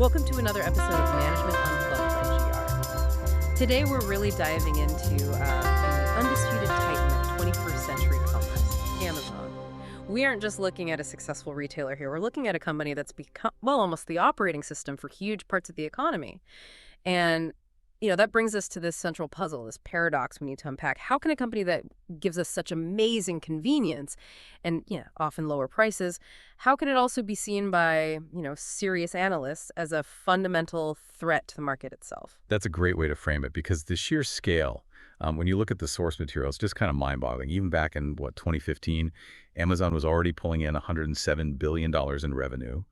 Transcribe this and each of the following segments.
Welcome to another episode of Management Unplugged by GR. Today we're really diving into the undisputed titan of 21st century commerce, Amazon. We aren't just looking at a successful retailer here. We're looking at a company that's become, well, almost the operating system for huge parts of the economy. And that brings us to this central puzzle, this paradox we need to unpack. How can a company that gives us such amazing convenience and, often lower prices, how can it also be seen by, serious analysts as a fundamental threat to the market itself? That's a great way to frame it, because the sheer scale, when you look at the source material, it's just kind of mind-boggling. Even back in, 2015, Amazon was already pulling in $107 billion in revenue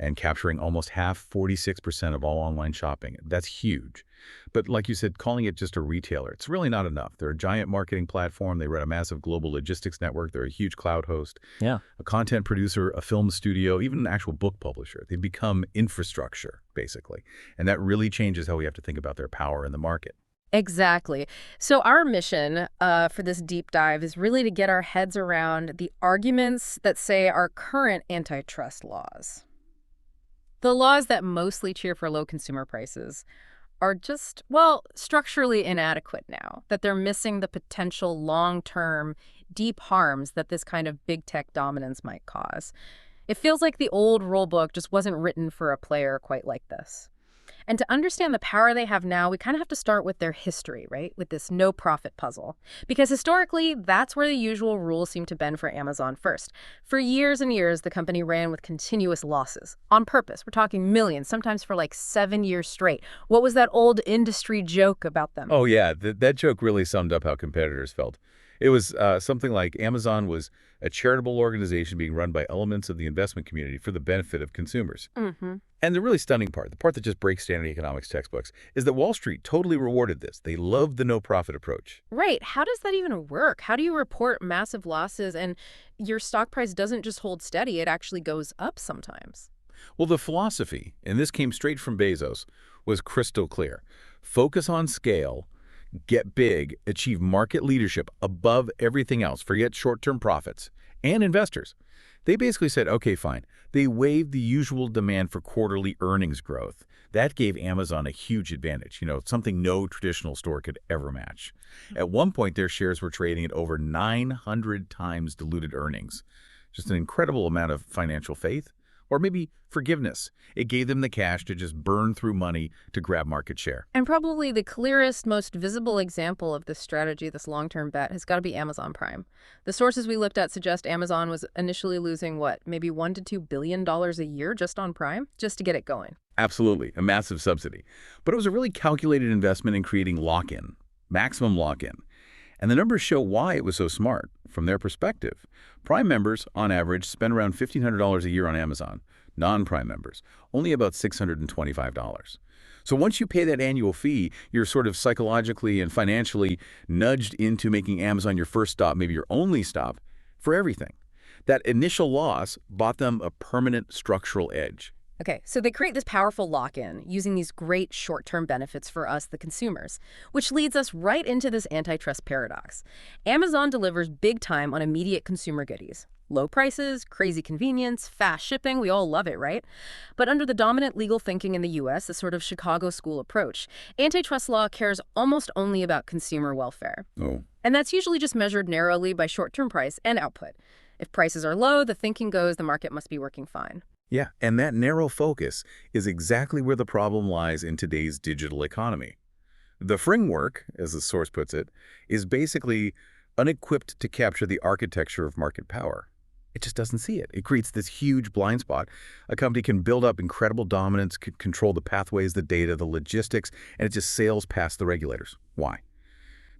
and capturing almost 46% of all online shopping. That's huge. But like you said, calling it just a retailer, it's really not enough. They're a giant marketing platform. They run a massive global logistics network. They're a huge cloud host, a content producer, a film studio, even an actual book publisher. They've become infrastructure, basically. And that really changes how we have to think about their power in the market. Exactly. So our mission for this deep dive is really to get our heads around the arguments that say our current antitrust laws, the laws that mostly cheer for low consumer prices, are just, structurally inadequate now, that they're missing the potential long-term, deep harms that this kind of big tech dominance might cause. It feels like the old rule book just wasn't written for a player quite like this. And to understand the power they have now, we kind of have to start with their history, right? With this no-profit puzzle. Because historically, that's where the usual rules seem to bend for Amazon first. For years and years, the company ran with continuous losses. On purpose. We're talking millions, sometimes for like 7 years straight. What was that old industry joke about them? Oh, yeah. That joke really summed up how competitors felt. It was something like Amazon was a charitable organization being run by elements of the investment community for the benefit of consumers. Mm-hmm. And the really stunning part, the part that just breaks standard economics textbooks, is that Wall Street totally rewarded this. They loved the no-profit approach. Right. How does that even work? How do you report massive losses and your stock price doesn't just hold steady, it actually goes up sometimes? Well, the philosophy, and this came straight from Bezos, was crystal clear. Focus on scale, get big, achieve market leadership above everything else, forget short-term profits, and investors. They basically said, okay, fine. They waived the usual demand for quarterly earnings growth. That gave Amazon a huge advantage, something no traditional store could ever match. At one point, their shares were trading at over 900 times diluted earnings. Just an incredible amount of financial faith, or maybe forgiveness. It gave them the cash to just burn through money to grab market share. And probably the clearest, most visible example of this strategy, this long-term bet, has got to be Amazon Prime. The sources we looked at suggest Amazon was initially losing, maybe $1 to $2 billion a year just on Prime, just to get it going. Absolutely, a massive subsidy. But it was a really calculated investment in creating lock-in, maximum lock-in. And the numbers show why it was so smart. From their perspective, Prime members, on average, spend around $1,500 a year on Amazon. Non-Prime members, only about $625. So once you pay that annual fee, you're sort of psychologically and financially nudged into making Amazon your first stop, maybe your only stop, for everything. That initial loss bought them a permanent structural edge. Okay, so they create this powerful lock-in using these great short-term benefits for us, the consumers, which leads us right into this antitrust paradox. Amazon delivers big time on immediate consumer goodies. Low prices, crazy convenience, fast shipping, we all love it, right? But under the dominant legal thinking in the U.S., the sort of Chicago school approach, antitrust law cares almost only about consumer welfare. Oh. And that's usually just measured narrowly by short-term price and output. If prices are low, the thinking goes the market must be working fine. Yeah, and that narrow focus is exactly where the problem lies in today's digital economy. The framework, as the source puts it, is basically unequipped to capture the architecture of market power. It just doesn't see it. It creates this huge blind spot. A company can build up incredible dominance, can control the pathways, the data, the logistics, and it just sails past the regulators. Why?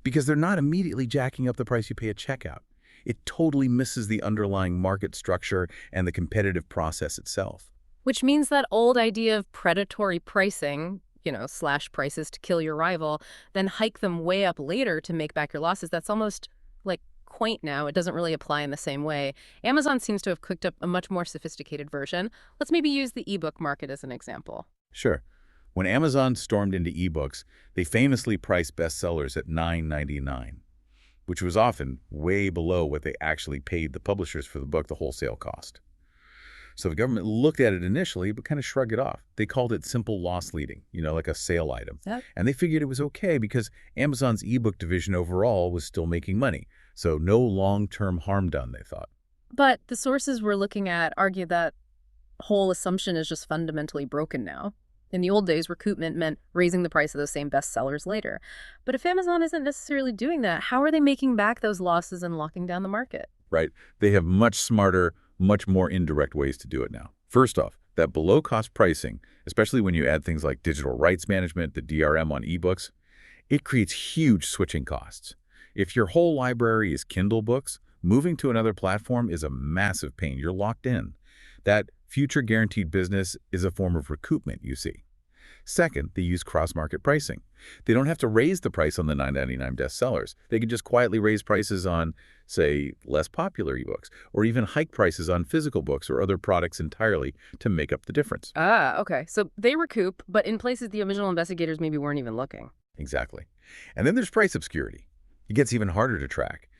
Because they're not immediately jacking up the price you pay at checkout. It totally misses the underlying market structure and the competitive process itself. Which means that old idea of predatory pricing, slash prices to kill your rival, then hike them way up later to make back your losses, that's almost like quaint now. It doesn't really apply in the same way. Amazon seems to have cooked up a much more sophisticated version. Let's maybe use the ebook market as an example. Sure. When Amazon stormed into ebooks, they famously priced bestsellers at $9.99. Which was often way below what they actually paid the publishers for the book, the wholesale cost. So the government looked at it initially, but kind of shrugged it off. They called it simple loss leading, like a sale item. Yep. And they figured it was okay because Amazon's ebook division overall was still making money. So no long-term harm done, they thought. But the sources we're looking at argue that whole assumption is just fundamentally broken now. In the old days, recoupment meant raising the price of those same bestsellers later. But if Amazon isn't necessarily doing that, how are they making back those losses and locking down the market? Right? They have much smarter, much more indirect ways to do it now. First off, that below-cost pricing, especially when you add things like digital rights management, the DRM on ebooks, it creates huge switching costs. If your whole library is Kindle books, moving to another platform is a massive pain. You're locked in. That future guaranteed business is a form of recoupment, you see. Second, they use cross-market pricing. They don't have to raise the price on the $9.99 bestsellers. They can just quietly raise prices on, say, less popular ebooks, or even hike prices on physical books or other products entirely to make up the difference. Ah, okay. So they recoup, but in places the original investigators maybe weren't even looking. Exactly. And then there's price obscurity. It gets even harder to track.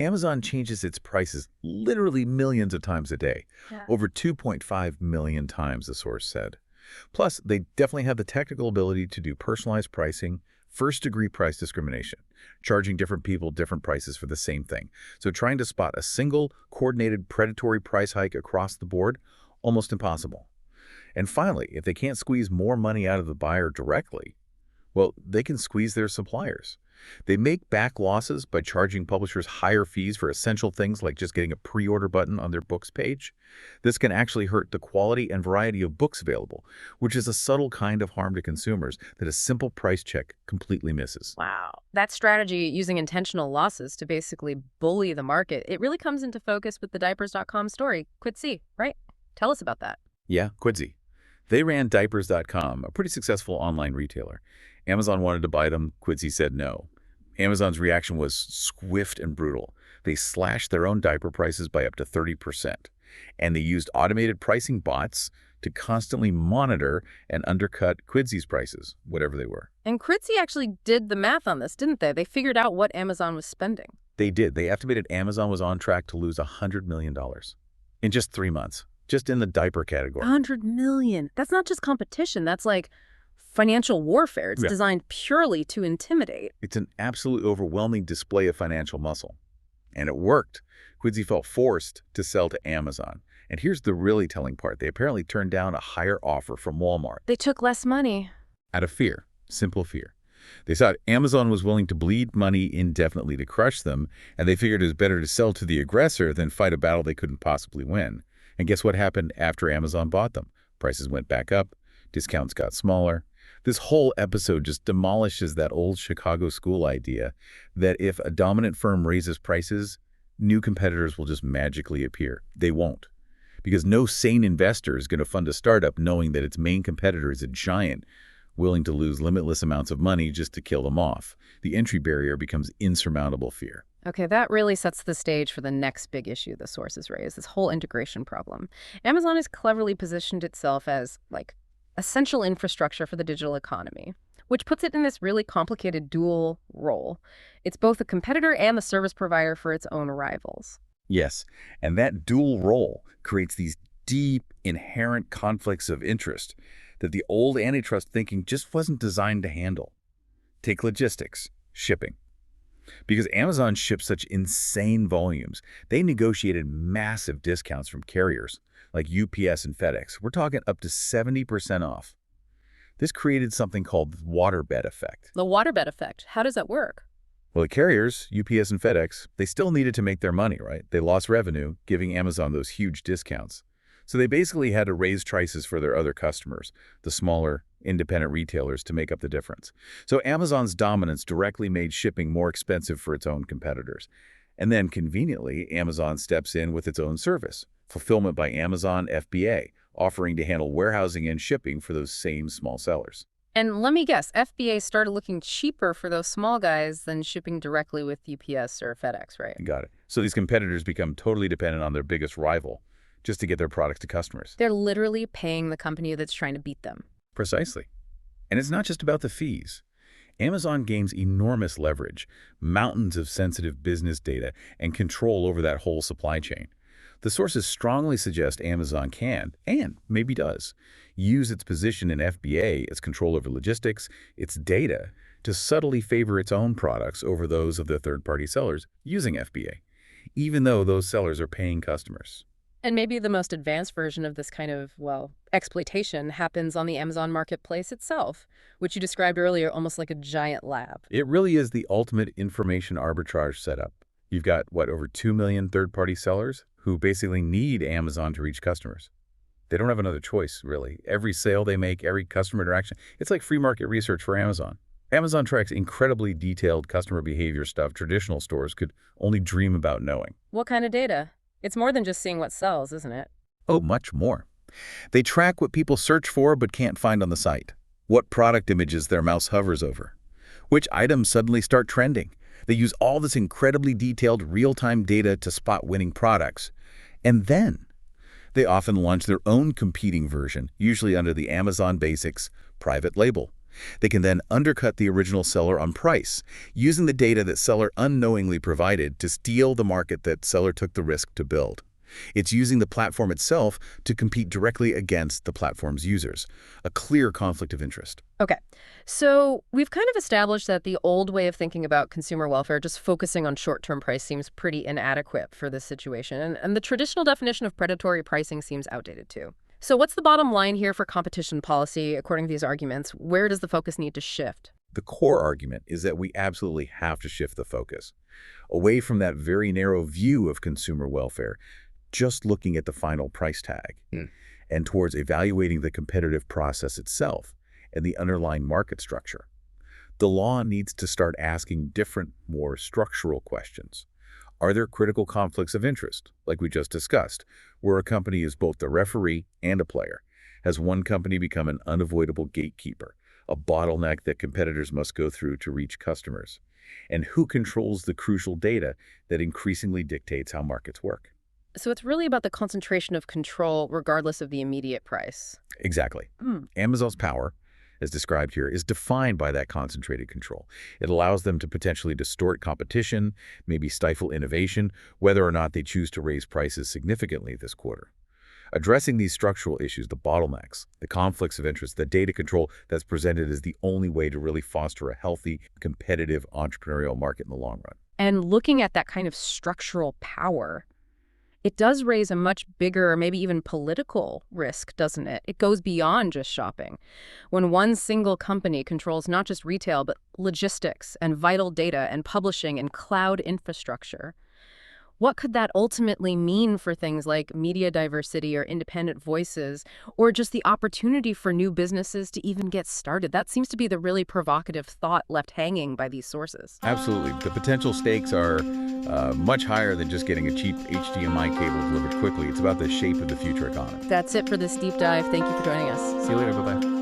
Amazon changes its prices literally millions of times a day. Yeah. Over 2.5 million times, the source said. Plus, they definitely have the technical ability to do personalized pricing, first-degree price discrimination, charging different people different prices for the same thing. So trying to spot a single, coordinated, predatory price hike across the board, almost impossible. And finally, if they can't squeeze more money out of the buyer directly, well, they can squeeze their suppliers. They make back losses by charging publishers higher fees for essential things like just getting a pre-order button on their books page. This can actually hurt the quality and variety of books available, which is a subtle kind of harm to consumers that a simple price check completely misses. Wow. That strategy, using intentional losses to basically bully the market, it really comes into focus with the diapers.com story. Quidsi, right? Tell us about that. Yeah, Quidsi. They ran diapers.com, a pretty successful online retailer. Amazon wanted to buy them. Quidsi said no. Amazon's reaction was swift and brutal. They slashed their own diaper prices by up to 30%. And they used automated pricing bots to constantly monitor and undercut Quidsi's prices, whatever they were. And Quidsi actually did the math on this, didn't they? They figured out what Amazon was spending. They did. They estimated Amazon was on track to lose $100 million in just 3 months, just in the diaper category. 100 million. That's not just competition. That's like financial warfare. It's Yeah. designed purely to intimidate. It's an absolutely overwhelming display of financial muscle. And it worked. Quidsi felt forced to sell to Amazon. And here's the really telling part. They apparently turned down a higher offer from Walmart. They took less money. Out of fear. Simple fear. They thought Amazon was willing to bleed money indefinitely to crush them, and they figured it was better to sell to the aggressor than fight a battle they couldn't possibly win. And guess what happened after Amazon bought them? Prices went back up. Discounts got smaller. This whole episode just demolishes that old Chicago school idea that if a dominant firm raises prices, new competitors will just magically appear. They won't. Because no sane investor is going to fund a startup knowing that its main competitor is a giant willing to lose limitless amounts of money just to kill them off. The entry barrier becomes insurmountable fear. Okay, that really sets the stage for the next big issue the sources raise, this whole integration problem. Amazon has cleverly positioned itself as, like, essential infrastructure for the digital economy, which puts it in this really complicated dual role. It's both a competitor and the service provider for its own rivals. Yes, and that dual role creates these deep, inherent conflicts of interest that the old antitrust thinking just wasn't designed to handle. Take logistics, shipping. Because Amazon ships such insane volumes, they negotiated massive discounts from carriers like UPS and FedEx. We're talking up to 70% off. This created something called the waterbed effect. The waterbed effect, how does that work? Well, the carriers, UPS and FedEx, they still needed to make their money, right? They lost revenue, giving Amazon those huge discounts. So they basically had to raise prices for their other customers, the smaller, independent retailers, to make up the difference. So Amazon's dominance directly made shipping more expensive for its own competitors. And then, conveniently, Amazon steps in with its own service, Fulfillment by Amazon FBA, offering to handle warehousing and shipping for those same small sellers. And let me guess, FBA started looking cheaper for those small guys than shipping directly with UPS or FedEx, right? Got it. So these competitors become totally dependent on their biggest rival just to get their products to customers. They're literally paying the company that's trying to beat them. Precisely. And it's not just about the fees. Amazon gains enormous leverage, mountains of sensitive business data, and control over that whole supply chain. The sources strongly suggest Amazon can, and maybe does, use its position in FBA, its control over logistics, its data, to subtly favor its own products over those of the third-party sellers using FBA, even though those sellers are paying customers. And maybe the most advanced version of this kind of, well, exploitation happens on the Amazon marketplace itself, which you described earlier almost like a giant lab. It really is the ultimate information arbitrage setup. You've got, over 2 million third-party sellers who basically need Amazon to reach customers. They don't have another choice, really. Every sale they make, every customer interaction, it's like free market research for Amazon. Amazon tracks incredibly detailed customer behavior stuff traditional stores could only dream about knowing. What kind of data? It's more than just seeing what sells, isn't it? Oh, much more. They track what people search for but can't find on the site, what product images their mouse hovers over, which items suddenly start trending. They use all this incredibly detailed real-time data to spot winning products. And then they often launch their own competing version, usually under the Amazon Basics private label. They can then undercut the original seller on price, using the data that seller unknowingly provided to steal the market that seller took the risk to build. It's using the platform itself to compete directly against the platform's users, a clear conflict of interest. Okay, so we've kind of established that the old way of thinking about consumer welfare, just focusing on short-term price, seems pretty inadequate for this situation, and the traditional definition of predatory pricing seems outdated too. So what's the bottom line here for competition policy, according to these arguments? Where does the focus need to shift? The core argument is that we absolutely have to shift the focus away from that very narrow view of consumer welfare, just looking at the final price tag, and towards evaluating the competitive process itself and the underlying market structure. The law needs to start asking different, more structural questions. Are there critical conflicts of interest, like we just discussed, where a company is both the referee and a player? Has one company become an unavoidable gatekeeper, a bottleneck that competitors must go through to reach customers? And who controls the crucial data that increasingly dictates how markets work? So it's really about the concentration of control regardless of the immediate price. Exactly. Amazon's power, as described here, is defined by that concentrated control. It allows them to potentially distort competition, maybe stifle innovation, whether or not they choose to raise prices significantly this quarter. Addressing these structural issues, the bottlenecks, the conflicts of interest, the data control that's presented is the only way to really foster a healthy, competitive entrepreneurial market in the long run. And looking at that kind of structural power, it does raise a much bigger, maybe even political risk, doesn't it? It goes beyond just shopping. When one single company controls not just retail, but logistics and vital data and publishing and cloud infrastructure, what could that ultimately mean for things like media diversity or independent voices, or just the opportunity for new businesses to even get started? That seems to be the really provocative thought left hanging by these sources. Absolutely. The potential stakes are much higher than just getting a cheap HDMI cable delivered quickly. It's about the shape of the future economy. That's it for this deep dive. Thank you for joining us. See you later. Bye-bye.